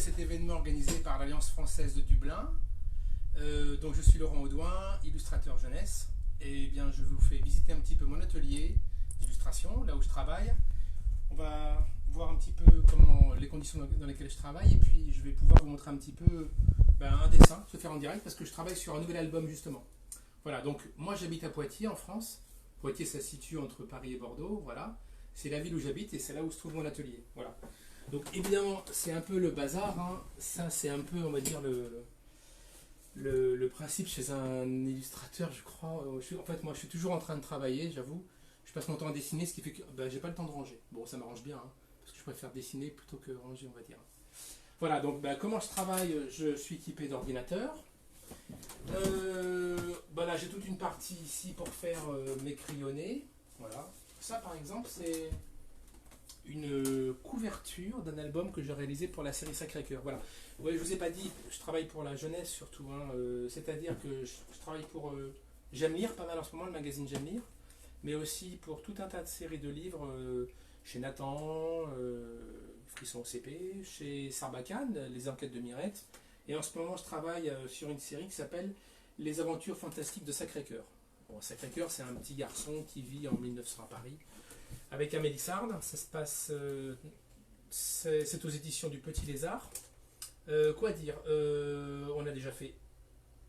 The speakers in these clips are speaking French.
cet événement organisé par l'Alliance française de Dublin. Donc je suis Laurent Audouin, illustrateur jeunesse. Et bien je vous fais visiter un petit peu mon atelier d'illustration, là où je travaille. On va voir un petit peu comment les conditions dans lesquelles je travaille, et puis je vais pouvoir vous montrer un petit peu un dessin, se faire en direct, parce que je travaille sur un nouvel album justement. Voilà, donc moi j'habite à Poitiers en France. Poitiers, ça se situe entre Paris et Bordeaux, voilà. C'est la ville où j'habite et c'est là où se trouve mon atelier. Voilà. Donc évidemment, c'est un peu le bazar, hein. Ça c'est un peu, on va dire, le principe chez un illustrateur, je crois. En fait, moi je suis toujours en train de travailler, j'avoue. Je passe mon temps à dessiner, ce qui fait que j'ai pas le temps de ranger. Bon, ça m'arrange bien, hein, parce que je préfère dessiner plutôt que ranger, on va dire. Voilà, donc comment je travaille, je suis équipé d'ordinateur. Là, j'ai toute une partie ici pour faire mes crayonnés. Voilà. Ça, par exemple, c'est une couverture d'un album que j'ai réalisé pour la série Sacré-Cœur. Voilà. Ouais, je vous ai pas dit, je travaille pour la jeunesse surtout. Hein, c'est-à-dire que je travaille pour J'aime lire, pas mal en ce moment, le magazine J'aime lire, mais aussi pour tout un tas de séries de livres chez Nathan, Frisson CP, chez Sarbacane, Les Enquêtes de Mirette. Et en ce moment, je travaille sur une série qui s'appelle Les Aventures Fantastiques de Sacré-Cœur. Bon, Sacré-Cœur, c'est un petit garçon qui vit en 1900 à Paris, avec Amélie Sard. Ça se passe, c'est aux éditions du Petit Lézard. Quoi dire, on a déjà fait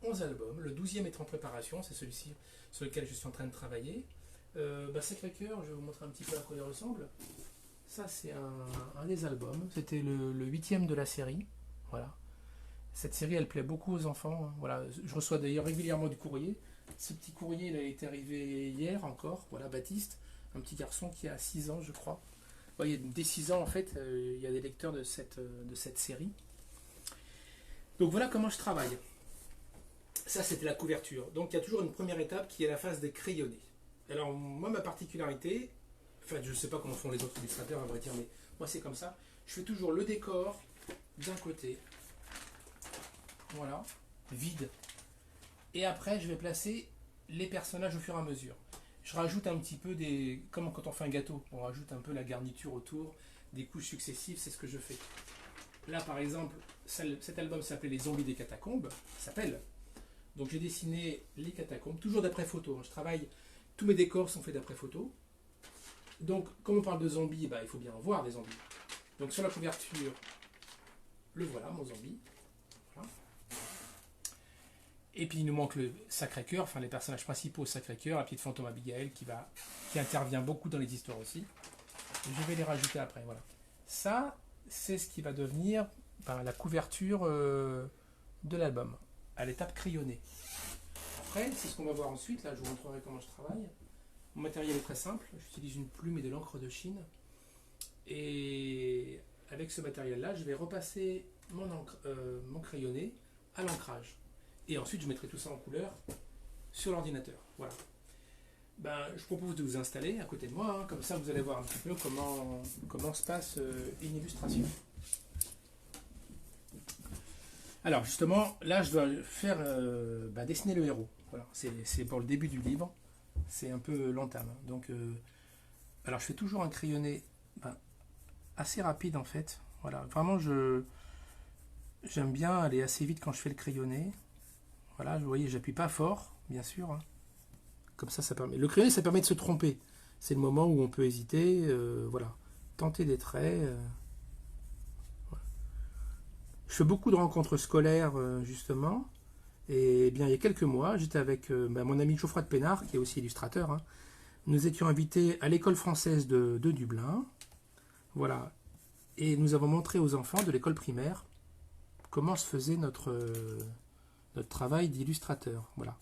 11 albums, le 12e est en préparation, c'est celui-ci sur lequel je suis en train de travailler. Sacré-Cœur, je vais vous montrer un petit peu à quoi il ressemble. Ça, c'est un des albums, c'était le 8e de la série. Voilà. Cette série, elle plaît beaucoup aux enfants. Hein. Voilà. Je reçois d'ailleurs régulièrement du courrier. Ce petit courrier, il a été arrivé hier encore. Voilà, Baptiste, un petit garçon qui a 6 ans, je crois. Vous voyez, dès 6 ans, en fait, il y a des lecteurs de cette série. Donc voilà comment je travaille. Ça, c'était la couverture. Donc il y a toujours une première étape qui est la phase des crayonnés. Alors, moi, ma particularité, enfin, je ne sais pas comment font les autres illustrateurs, à vrai dire, mais moi, c'est comme ça. Je fais toujours le décor d'un côté. Voilà, vide. Et après, je vais placer les personnages au fur et à mesure. Je rajoute un petit peu comme quand on fait un gâteau, on rajoute un peu la garniture autour, des couches successives, c'est ce que je fais. Là, par exemple, cet album s'appelait Les Zombies des Catacombes, s'appelle. Donc j'ai dessiné les catacombes, toujours d'après photo. Je travaille, tous mes décors sont faits d'après photo. Donc, comme on parle de zombies, il faut bien en voir des zombies. Donc sur la couverture, le voilà, mon zombie. Voilà. Et puis il nous manque le Sacré-Cœur, enfin les personnages principaux Sacré-Cœur, la petite fantôme Abigail qui intervient beaucoup dans les histoires aussi. Et je vais les rajouter après, voilà. Ça, c'est ce qui va devenir la couverture de l'album, à l'étape crayonnée. Après, c'est ce qu'on va voir ensuite, là je vous montrerai comment je travaille. Mon matériel est très simple, j'utilise une plume et de l'encre de Chine. Et avec ce matériel-là, je vais repasser mon crayonné à l'ancrage. Et ensuite, je mettrai tout ça en couleur sur l'ordinateur. Voilà. Je propose de vous installer à côté de moi, hein, comme ça vous allez voir un petit peu comment se passe une illustration. Alors justement, là je dois faire dessiner le héros. Voilà. C'est pour le début du livre, c'est un peu l'entame. Donc, alors je fais toujours un crayonné assez rapide en fait. Voilà. Vraiment, j'aime bien aller assez vite quand je fais le crayonné. Voilà, vous voyez, j'appuie pas fort, bien sûr. Hein. Comme ça permet. Le crayonné, ça permet de se tromper. C'est le moment où on peut hésiter. Voilà, tenter des traits. Voilà. Je fais beaucoup de rencontres scolaires, justement. Et bien, il y a quelques mois, j'étais avec mon ami Geoffroy de Pénard, qui est aussi illustrateur. Hein. Nous étions invités à l'école française de Dublin. Voilà. Et nous avons montré aux enfants de l'école primaire comment se faisait notre travail d'illustrateur. Voilà.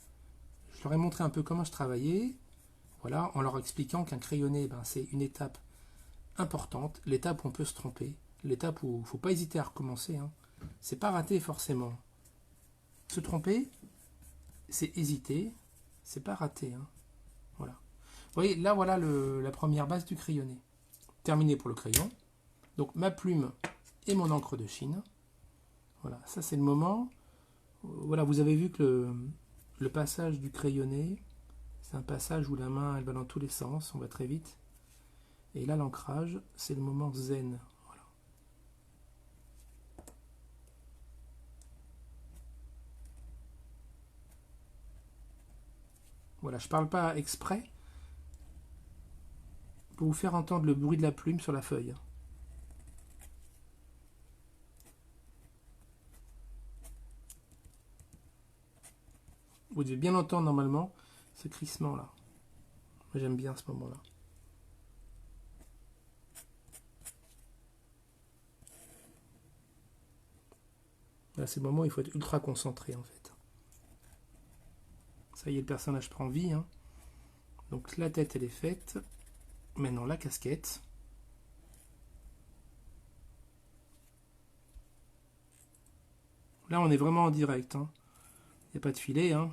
Je leur ai montré un peu comment je travaillais, voilà, en leur expliquant qu'un crayonné, c'est une étape importante, l'étape où on peut se tromper, l'étape où il ne faut pas hésiter à recommencer. Hein. C'est pas rater forcément. Se tromper, c'est hésiter, c'est pas rater. Hein. Voilà. Vous voyez, là voilà la première base du crayonné. Terminé pour le crayon. Donc ma plume et mon encre de Chine. Voilà, ça c'est le moment. Voilà, vous avez vu que le passage du crayonné, c'est un passage où la main elle va dans tous les sens, on va très vite. Et là l'ancrage, c'est le moment zen. Voilà. Voilà, je parle pas exprès pour vous faire entendre le bruit de la plume sur la feuille. Vous devez bien entendre normalement ce crissement là. Moi j'aime bien ce moment-là. Là, c'est le moment où il faut être ultra concentré en fait. Ça y est, le personnage prend vie. Hein. Donc la tête elle est faite. Maintenant la casquette. Là on est vraiment en direct. Hein. Il n'y a pas de filet. Hein.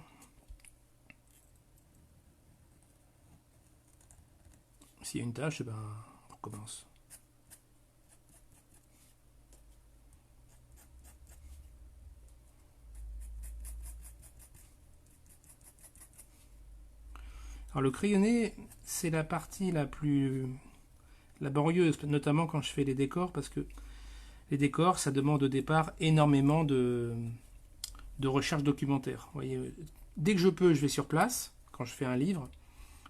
S'il y a une tâche, eh ben, on recommence. Alors le crayonné, c'est la partie la plus laborieuse, notamment quand je fais les décors, parce que les décors, ça demande au départ énormément de recherche documentaire. Vous voyez, dès que je peux, je vais sur place, quand je fais un livre,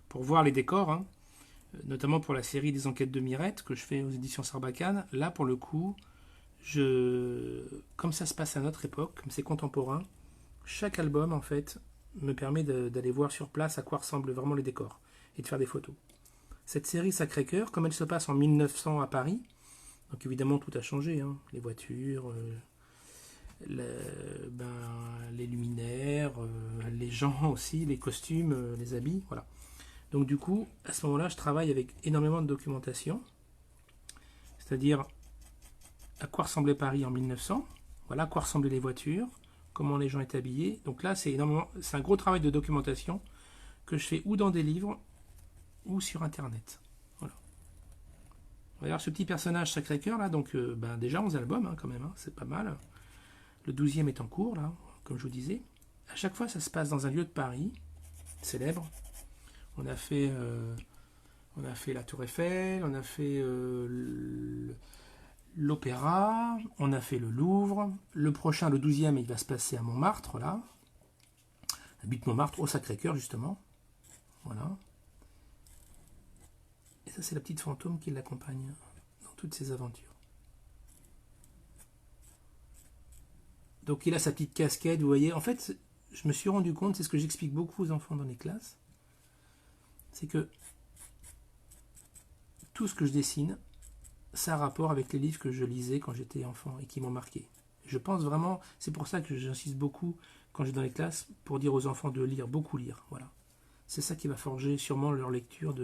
pour voir les décors, hein, notamment pour la série des enquêtes de Mirette, que je fais aux éditions Sarbacane. Là, pour le coup, comme ça se passe à notre époque, comme c'est contemporain, chaque album, en fait, me permet d'aller voir sur place à quoi ressemblent vraiment les décors et de faire des photos. Cette série Sacré-Cœur, comme elle se passe en 1900 à Paris, donc évidemment tout a changé, hein, les voitures, les luminaires, les gens aussi, les costumes, les habits, voilà. Donc du coup, à ce moment-là, je travaille avec énormément de documentation, c'est-à-dire à quoi ressemblait Paris en 1900, voilà, à quoi ressemblaient les voitures, comment les gens étaient habillés. Donc là, c'est un gros travail de documentation que je fais ou dans des livres ou sur Internet. Voilà. Alors ce petit personnage Sacré-Cœur, là, donc déjà 11 albums hein, quand même, hein, c'est pas mal. Le 12e est en cours, là, comme je vous disais. À chaque fois, ça se passe dans un lieu de Paris, célèbre. On a fait la Tour Eiffel, on a fait l'Opéra, on a fait le Louvre. Le prochain, le 12e, il va se passer à Montmartre, là. Habite Montmartre, au Sacré-Cœur, justement. Voilà. Et ça, c'est la petite fantôme qui l'accompagne dans toutes ses aventures. Donc, il a sa petite casquette, vous voyez. En fait, je me suis rendu compte, c'est ce que j'explique beaucoup aux enfants dans les classes, c'est que tout ce que je dessine, ça a rapport avec les livres que je lisais quand j'étais enfant et qui m'ont marqué. Je pense vraiment, c'est pour ça que j'insiste beaucoup quand je vais dans les classes pour dire aux enfants de lire, beaucoup lire. Voilà. C'est ça qui va forger sûrement leur lecture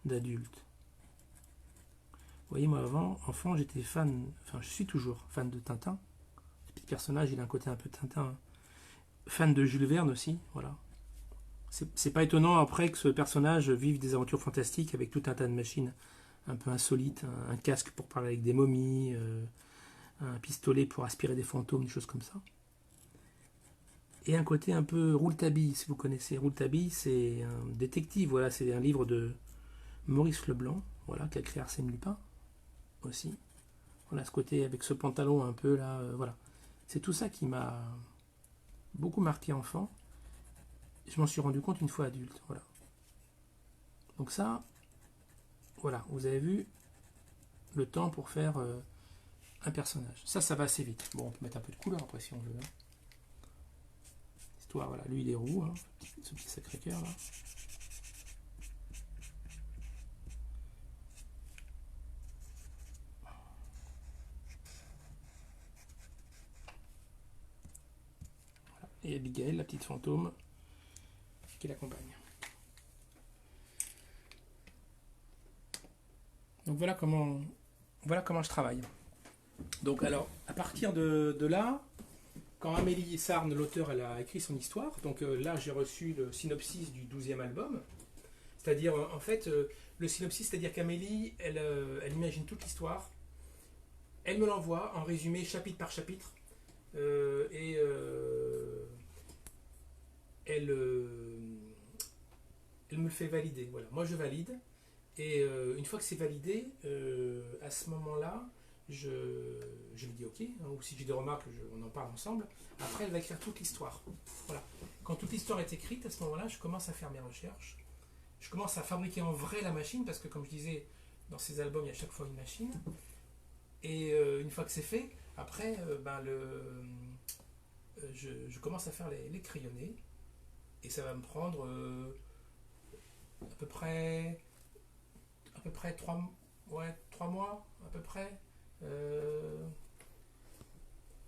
d'adultes. Vous voyez, moi avant, enfant, j'étais fan, enfin je suis toujours fan de Tintin. Ce petit personnage, il a un côté un peu Tintin. Fan de Jules Verne aussi, voilà. C'est pas étonnant après que ce personnage vive des aventures fantastiques avec tout un tas de machines un peu insolites, un casque pour parler avec des momies, un pistolet pour aspirer des fantômes, des choses comme ça. Et un côté un peu Rouletabille, si vous connaissez. Rouletabille, c'est un détective, voilà, c'est un livre de Maurice Leblanc, voilà, qui a créé Arsène Lupin aussi. Voilà, ce côté avec ce pantalon un peu là, voilà. C'est tout ça qui m'a beaucoup marqué enfant. Je m'en suis rendu compte une fois adulte, voilà. Donc ça, voilà, vous avez vu le temps pour faire un personnage. Ça va assez vite. Bon, on peut mettre un peu de couleur après si on veut. Hein. Histoire, voilà, lui il est roux, hein, ce petit Sacré-Cœur là. Voilà. Et Abigail, la petite fantôme, qui l'accompagne. Donc voilà comment je travaille. Donc alors, à partir de là, quand Amélie Sarne, l'auteur, elle a écrit son histoire, donc là j'ai reçu le synopsis du 12e album, c'est-à-dire en fait le synopsis, c'est-à-dire qu'Amélie, elle imagine toute l'histoire, elle me l'envoie en résumé chapitre par chapitre, et elle me le fait valider. Voilà. Moi je valide, et une fois que c'est validé, à ce moment-là, je, je lui dis ok, hein, ou si j'ai des remarques, on en parle ensemble. Après, elle va écrire toute l'histoire. Voilà. Quand toute l'histoire est écrite, à ce moment-là, je commence à faire mes recherches. Je commence à fabriquer en vrai la machine, parce que comme je disais, dans ces albums, il y a à chaque fois une machine. Et une fois que c'est fait, après, je commence à faire les crayonnés. Et ça va me prendre à peu près 3 mois, à peu près. À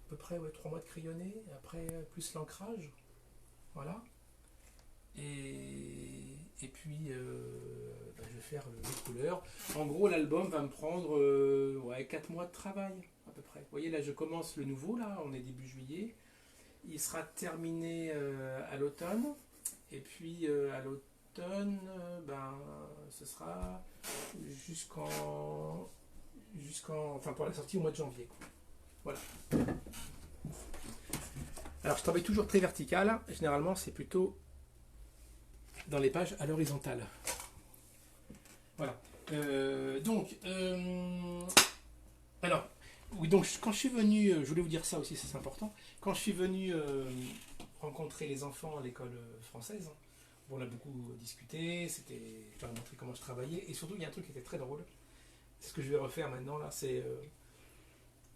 peu près 3 mois de crayonné, après plus l'ancrage, voilà. Et puis je vais faire les couleurs. En gros, l'album va me prendre 4 mois de travail, à peu près. Vous voyez, là, je commence le nouveau, là, on est début juillet. Il sera terminé à l'automne. Et puis à l'automne, ce sera enfin pour la sortie au mois de janvier. Voilà. Alors je travaille toujours très vertical. Généralement, c'est plutôt dans les pages à l'horizontale. Voilà. Alors, oui, donc quand je suis venu, je voulais vous dire ça aussi, c'est important. Quand je suis venu rencontrer les enfants à l'école française, on a beaucoup discuté, je leur ai montré comment je travaillais, et surtout il y a un truc qui était très drôle. C'est ce que je vais refaire maintenant là, c'est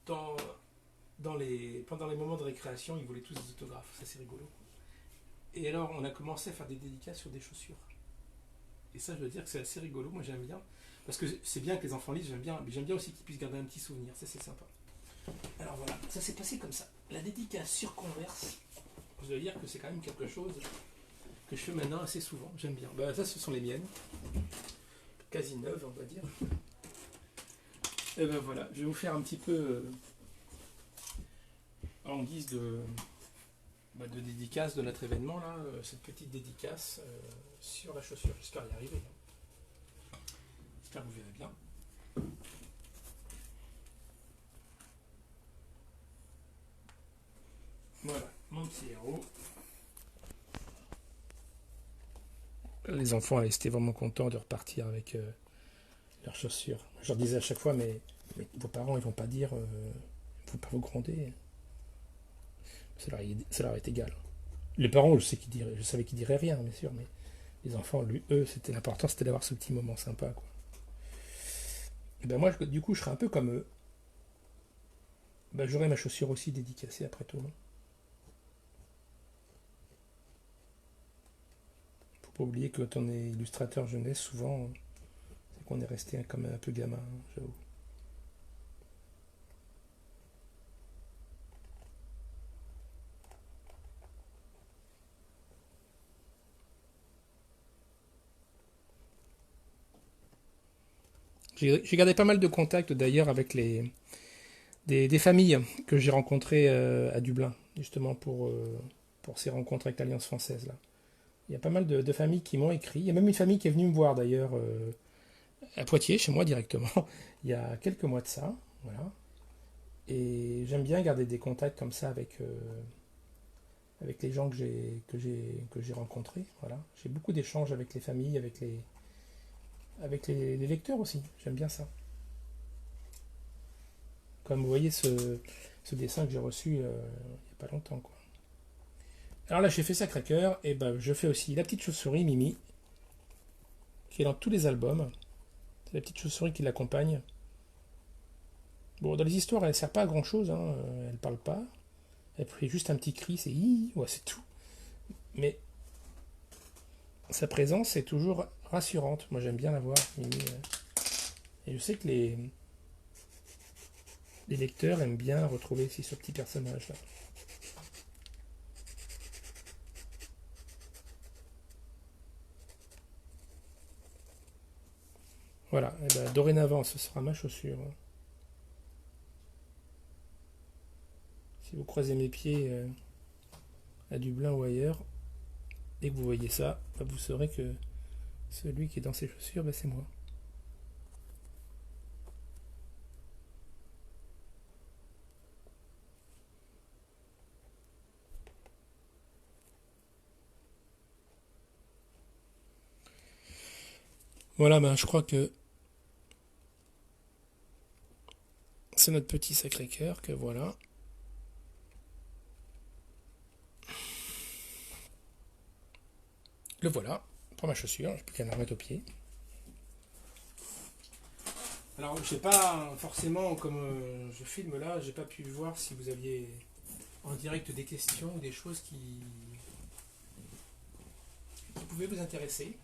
dans, pendant les moments de récréation, ils voulaient tous des autographes, ça c'est rigolo. Et alors on a commencé à faire des dédicaces sur des chaussures. Et ça, je dois dire que c'est assez rigolo, moi j'aime bien. Parce que c'est bien que les enfants lisent, j'aime bien, mais j'aime bien aussi qu'ils puissent garder un petit souvenir, ça c'est sympa. Alors voilà, ça s'est passé comme ça. La dédicace sur Converse, je dois dire que c'est quand même quelque chose que je fais maintenant assez souvent, j'aime bien. Ça, ce sont les miennes, quasi neuves, on va dire. Et voilà, je vais vous faire un petit peu en guise de dédicace de notre événement, là, cette petite dédicace sur la chaussure. J'espère y arriver. J'espère que vous verrez bien. Voilà, mon petit héros. Les enfants étaient vraiment contents de repartir avec leurs chaussures. Je leur disais à chaque fois, mais vos parents, ils vont pas dire, ils vont pas vous gronder. Ça leur est égal. Les parents, je savais qu'ils diraient rien, bien sûr, mais les enfants, eux, c'était l'important, c'était d'avoir ce petit moment sympa, quoi. Et ben moi, du coup, je serais un peu comme eux. J'aurais ma chaussure aussi dédicacée après tout. Faut pas oublier que quand on est illustrateur jeunesse, souvent, c'est qu'on est resté comme un peu gamin, j'avoue. J'ai gardé pas mal de contacts d'ailleurs avec des familles que j'ai rencontrées à Dublin, justement pour ces rencontres avec l'Alliance française. Là. Il y a pas mal de familles qui m'ont écrit. Il y a même une famille qui est venue me voir d'ailleurs à Poitiers, chez moi directement, il y a quelques mois de ça. Voilà. Et j'aime bien garder des contacts comme ça avec les gens que j'ai rencontrés. Voilà. J'ai beaucoup d'échanges avec les familles, avec les lecteurs aussi. J'aime bien ça. Comme vous voyez ce dessin que j'ai reçu il n'y a pas longtemps, quoi. Alors là, j'ai fait Sacré-Cœur, et je fais aussi la petite chauve-souris Mimi, qui est dans tous les albums. C'est la petite chauve-souris qui l'accompagne. Bon, dans les histoires, elle ne sert pas à grand chose, hein. Elle parle pas. Elle fait juste un petit cri, c'est hi, ouais, c'est tout. Mais sa présence est toujours rassurante. Moi, j'aime bien la voir, Mimi. Et je sais que les lecteurs aiment bien retrouver aussi ce petit personnage-là. Voilà, et dorénavant, ce sera ma chaussure. Si vous croisez mes pieds à Dublin ou ailleurs, et que vous voyez ça, vous saurez que celui qui est dans ces chaussures, c'est moi. Voilà, je crois que c'est notre petit Sacré-Cœur que voilà. Le voilà. Prends ma chaussure, j'ai plus qu'à la remettre au pied. Alors, je sais pas forcément, comme je filme là, j'ai pas pu voir si vous aviez en direct des questions ou des choses qui pouvaient vous intéresser.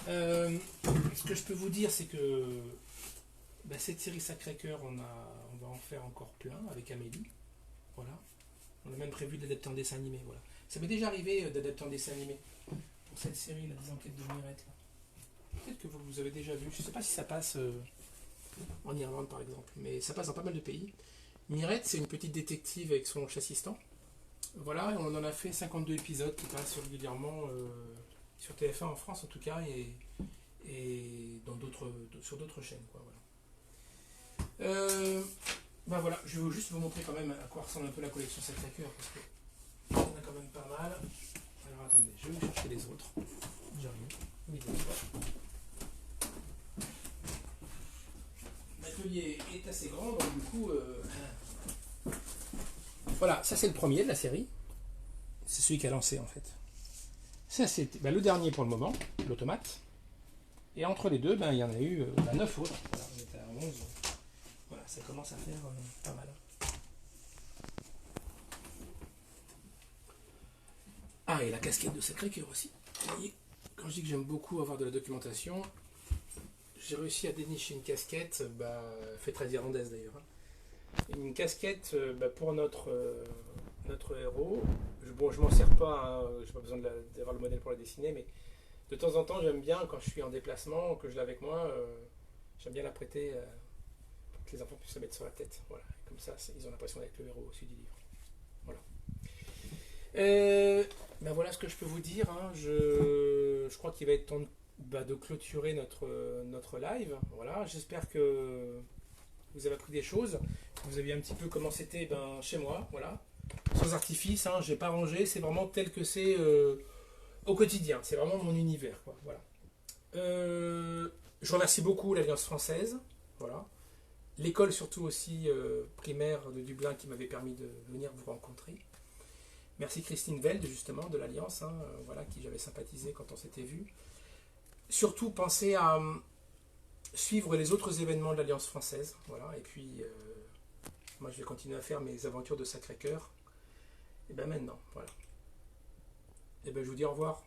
Ce que je peux vous dire, c'est que cette série Sacré-Cœur, on va en faire encore plein avec Amélie. Voilà. On a même prévu de l'adapter en dessin animé. Voilà. Ça m'est déjà arrivé d'adapter en dessin animé pour cette série, là, des enquêtes de Mirette. Peut-être que vous avez déjà vu. Je ne sais pas si ça passe en Irlande, par exemple, mais ça passe dans pas mal de pays. Mirette, c'est une petite détective avec son assistant. Voilà, on en a fait 52 épisodes qui passent régulièrement sur TF1 en France, en tout cas, et sur d'autres chaînes. Quoi, voilà. Voilà, je vais juste vous montrer quand même à quoi ressemble un peu la collection Sacré-Cœur, parce que il y en a quand même pas mal. Alors attendez, je vais chercher les autres. J'arrive. Oui, l'atelier est assez grand, donc du coup... Voilà, ça c'est le premier de la série. C'est celui qui a lancé en fait. Ça c'est le dernier pour le moment, l'automate. Et entre les deux, il y en a eu 9 autres. Voilà, on était à 11. Voilà, ça commence à faire pas mal. Ah, et la casquette de Sacré-Cœur aussi. Vous voyez, quand je dis que j'aime beaucoup avoir de la documentation, j'ai réussi à dénicher une casquette, faite très irlandaise d'ailleurs. Une casquette pour notre héros. Je m'en sers pas, j'ai pas besoin d'avoir le modèle pour la dessiner, mais de temps en temps, j'aime bien, quand je suis en déplacement, que je l'ai avec moi, j'aime bien la prêter pour que les enfants puissent la mettre sur la tête. Voilà. Comme ça, ils ont l'impression d'être le héros aussi du livre. Voilà. Voilà ce que je peux vous dire. Hein. Je crois qu'il va être temps de clôturer notre live. Voilà. J'espère que vous avez appris des choses. Vous avez un petit peu comment c'était chez moi. Voilà. Sans artifice. Hein. Je n'ai pas rangé. C'est vraiment tel que c'est au quotidien. C'est vraiment mon univers. Quoi. Voilà. Je remercie beaucoup l'Alliance française. Voilà. L'école surtout aussi primaire de Dublin qui m'avait permis de venir vous rencontrer. Merci Christine Velde, justement, de l'Alliance, voilà, qui j'avais sympathisé quand on s'était vu. Surtout, pensez à suivre les autres événements de l'Alliance française. Voilà, et puis, moi, je vais continuer à faire mes aventures de Sacré-Cœur. Et maintenant, voilà. Et je vous dis au revoir.